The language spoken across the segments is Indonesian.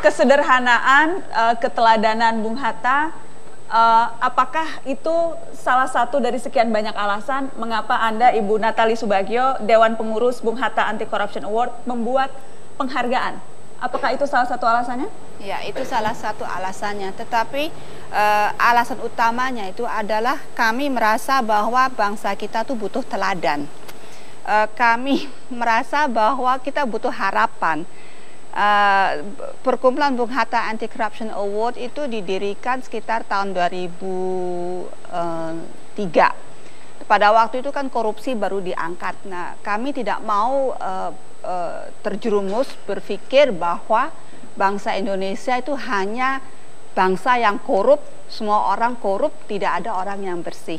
kesederhanaan, keteladanan Bung Hatta, apakah itu salah satu dari sekian banyak alasan mengapa Anda, Ibu Nathalie Subagio, Dewan Pengurus Bung Hatta Anti Corruption Award, membuat penghargaan? Apakah itu salah satu alasannya? Ya, itu salah satu alasannya. Tetapi alasan utamanya itu adalah kami merasa bahwa bangsa kita tuh butuh teladan. Kami merasa bahwa kita butuh harapan. Perkumpulan Bung Hatta Anti Corruption Award itu didirikan sekitar tahun 2003. Pada waktu itu kan korupsi baru diangkat. Nah, kami tidak mau terjerumus berpikir bahwa bangsa Indonesia itu hanya bangsa yang korup, semua orang korup, tidak ada orang yang bersih.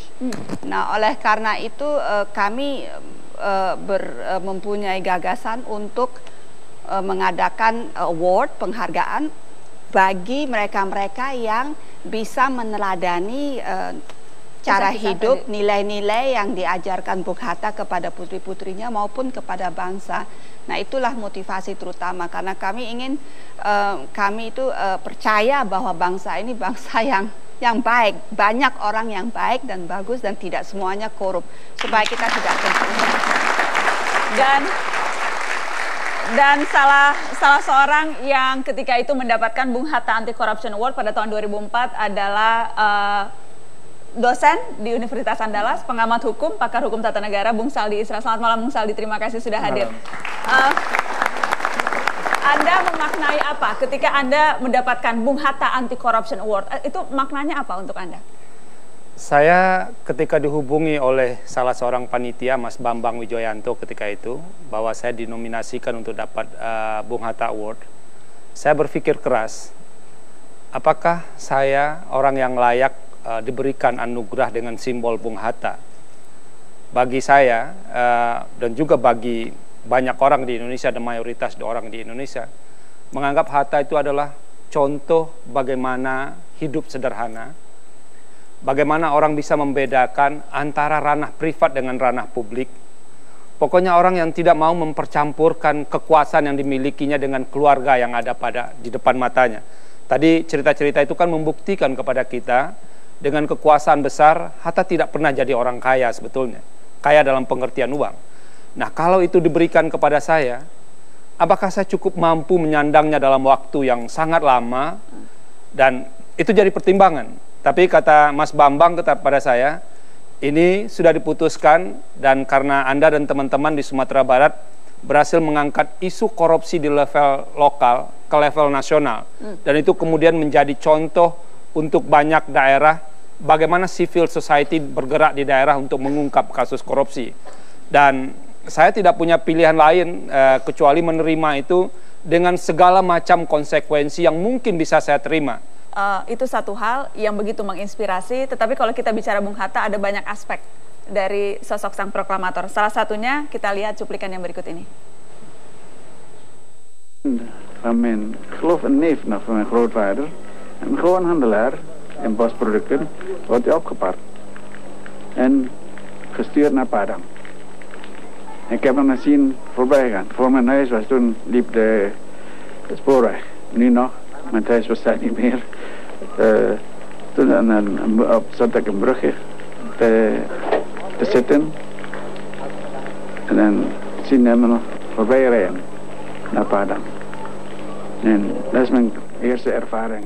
Nah, oleh karena itu kami mempunyai gagasan untuk mengadakan award, penghargaan bagi mereka-mereka yang bisa meneladani cara hidup, nilai-nilai yang diajarkan Bung Hatta kepada putri-putrinya maupun kepada bangsa. Nah, itulah motivasi terutama, karena kami ingin, kami itu percaya bahwa bangsa ini bangsa yang baik, banyak orang yang baik dan bagus dan tidak semuanya korup, supaya kita tidak sempurna. Dan salah seorang yang ketika itu mendapatkan Bung Hatta Anti Corruption Award pada tahun 2004 adalah dosen di Universitas Andalas, pengamat hukum, pakar hukum tata negara, Bung Saldi Isra. Selamat malam, Bung Saldi. Terima kasih sudah hadir. Anda memaknai apa ketika Anda mendapatkan Bung Hatta Anti Corruption Award? Itu maknanya apa untuk Anda? Saya ketika dihubungi oleh salah seorang panitia, Mas Bambang Wijoyanto ketika itu, bahwa saya dinominasikan untuk dapat Bung Hatta Award, saya berpikir keras, apakah saya orang yang layak diberikan anugerah dengan simbol Bung Hatta? Bagi saya dan juga bagi banyak orang di Indonesia dan mayoritas orang di Indonesia menganggap Hatta itu adalah contoh bagaimana hidup sederhana, bagaimana orang bisa membedakan antara ranah privat dengan ranah publik. Pokoknya orang yang tidak mau mempercampurkan kekuasaan yang dimilikinya dengan keluarga yang ada di depan matanya. Tadi cerita-cerita itu kan membuktikan kepada kita, dengan kekuasaan besar, Hatta tidak pernah jadi orang kaya sebetulnya. Kaya dalam pengertian uang. Nah, kalau itu diberikan kepada saya, apakah saya cukup mampu menyandangnya dalam waktu yang sangat lama? Dan itu jadi pertimbangan. Tapi kata Mas Bambang kepada saya, ini sudah diputuskan, dan karena Anda dan teman-teman di Sumatera Barat berhasil mengangkat isu korupsi di level lokal ke level nasional. Dan itu kemudian menjadi contoh untuk banyak daerah, bagaimana civil society bergerak di daerah untuk mengungkap kasus korupsi. Dan saya tidak punya pilihan lain kecuali menerima itu dengan segala macam konsekuensi yang mungkin bisa saya terima. Itu satu hal yang begitu menginspirasi, tetapi kalau kita bicara Bung Hatta ada banyak aspek dari sosok sang proklamator. Salah satunya kita lihat cuplikan yang berikut ini. Van mijn geloof en neef nog van mijn grootvader, een gewoon handelaar in bosproducten, wordt hij opgepakt en gestuurd naar Padang. Ik heb hem zien voorbij gaan. Voor mijn huis was toen liep de spoorweg. Nu nog, mijn huis bestaat niet meer. Toen zat ik een brugje te zitten en dan zien hem nog voorbij rijden naar Padang. En dat is mijn eerste ervaring.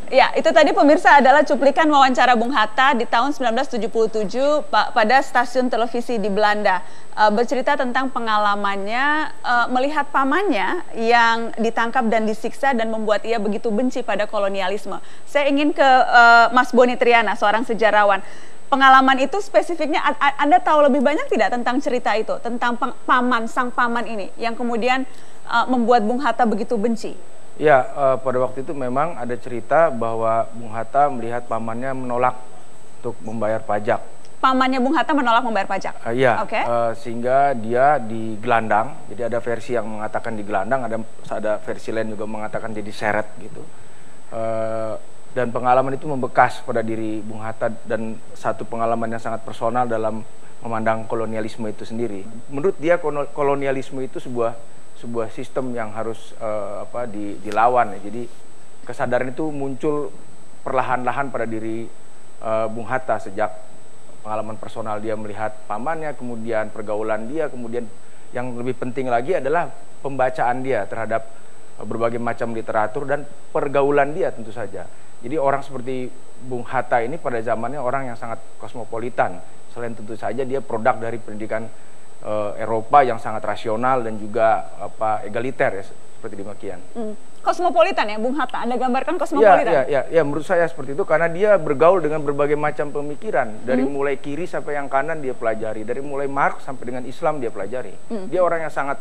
Ya, itu tadi pemirsa adalah cuplikan wawancara Bung Hatta di tahun 1977 pada stasiun televisi di Belanda. Bercerita tentang pengalamannya melihat pamannya yang ditangkap dan disiksa dan membuat ia begitu benci pada kolonialisme. Saya ingin ke Mas Boni Triana, seorang sejarawan. Pengalaman itu spesifiknya, Anda tahu lebih banyak tidak tentang cerita itu? Tentang sang paman ini yang kemudian membuat Bung Hatta begitu benci? Ya, pada waktu itu memang ada cerita bahwa Bung Hatta melihat pamannya menolak untuk membayar pajak. Pamannya Bung Hatta menolak membayar pajak? Iya, sehingga dia digelandang. Jadi ada versi yang mengatakan digelandang, ada versi lain juga mengatakan jadi seret gitu. Dan pengalaman itu membekas pada diri Bung Hatta dan satu pengalaman yang sangat personal dalam memandang kolonialisme itu sendiri. Menurut dia kolonialisme itu sebuah sebuah sistem yang harus dilawan ya. Jadi kesadaran itu muncul perlahan-lahan pada diri Bung Hatta sejak pengalaman personal dia melihat pamannya, kemudian pergaulan dia, kemudian yang lebih penting lagi adalah pembacaan dia terhadap berbagai macam literatur dan pergaulan dia tentu saja. Jadi orang seperti Bung Hatta ini pada zamannya orang yang sangat kosmopolitan. Selain tentu saja dia produk dari pendidikan Eropa yang sangat rasional dan juga egaliter ya, seperti demikian. Kosmopolitan ya Bung Hatta, Anda gambarkan kosmopolitan? Ya, menurut saya seperti itu karena dia bergaul dengan berbagai macam pemikiran. Dari mulai kiri sampai yang kanan dia pelajari, dari mulai Marx sampai dengan Islam dia pelajari. Dia orang yang sangat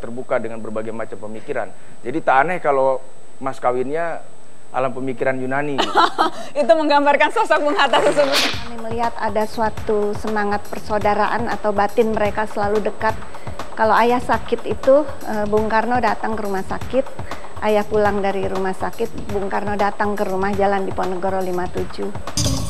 terbuka dengan berbagai macam pemikiran. Jadi tak aneh kalau mas kawinnya alam pemikiran Yunani. Gitu. Itu menggambarkan sosok Bung Hatta sesungguhnya. Kami melihat ada suatu semangat persaudaraan atau batin mereka selalu dekat. Kalau ayah sakit itu, Bung Karno datang ke rumah sakit. Ayah pulang dari rumah sakit, Bung Karno datang ke rumah, Jalan Diponegoro 57.